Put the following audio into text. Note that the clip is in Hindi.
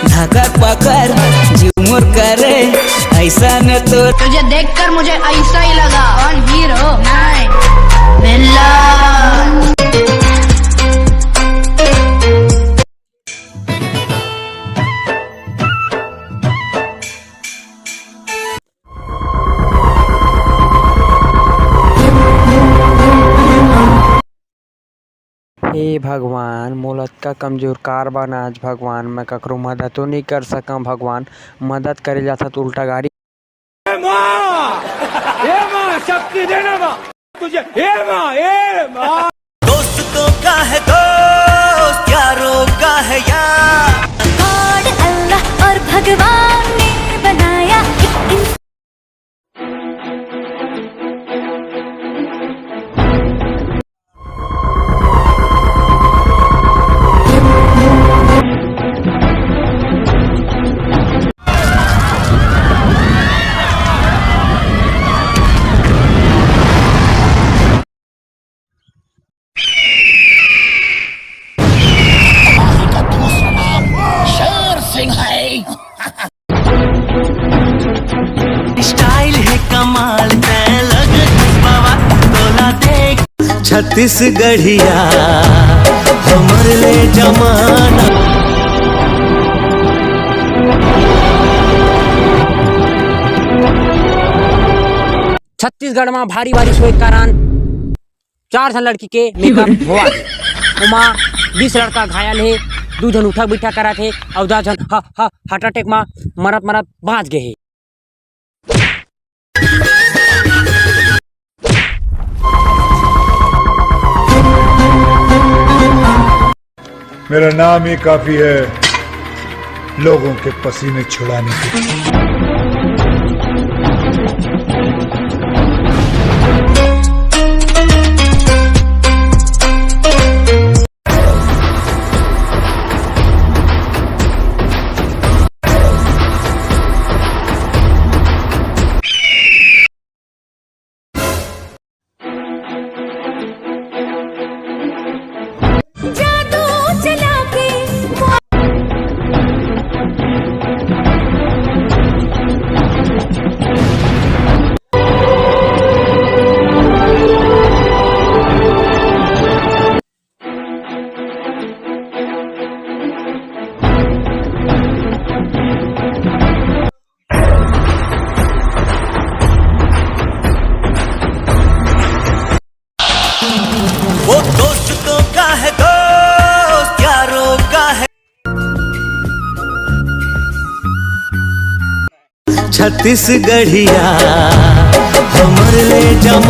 धकर पकर झूमर करे ऐसा न तो तुझे देखकर मुझे ऐसा ही लगा कौन हीरो नहीं मिला। हे भगवान मोलत का कमजोर कार बना आज भगवान मैं ककरो मदद तो नहीं कर सका भगवान मदद करे जाता तो उल्टा गाड़ी शक्ति देना माँ तुझे माँ दोस्तों का है दोस्त यारों का है यार गॉड अल्लाह और भगवान ने बनाया एक स्टाइल है कमाल लग बाबा तोला देख छत्तीसगढ़िया हमर ले जमाना। छत्तीसगढ़ में भारी बारिश होए कारण 4 जन लड़की के मेकअप हुआ उमा 20 लड़का घायल है 2 जन उठक बैठा करा थे और 10 जन हार्ट अटैक में मरत मरत बाँच गए है। मेरा नाम ही काफी है लोगों के पसीने छुड़ाने के लिए। वो दोस्तों का है दोस्त यारों का है छत्तीसगढ़िया हमर ले जमा।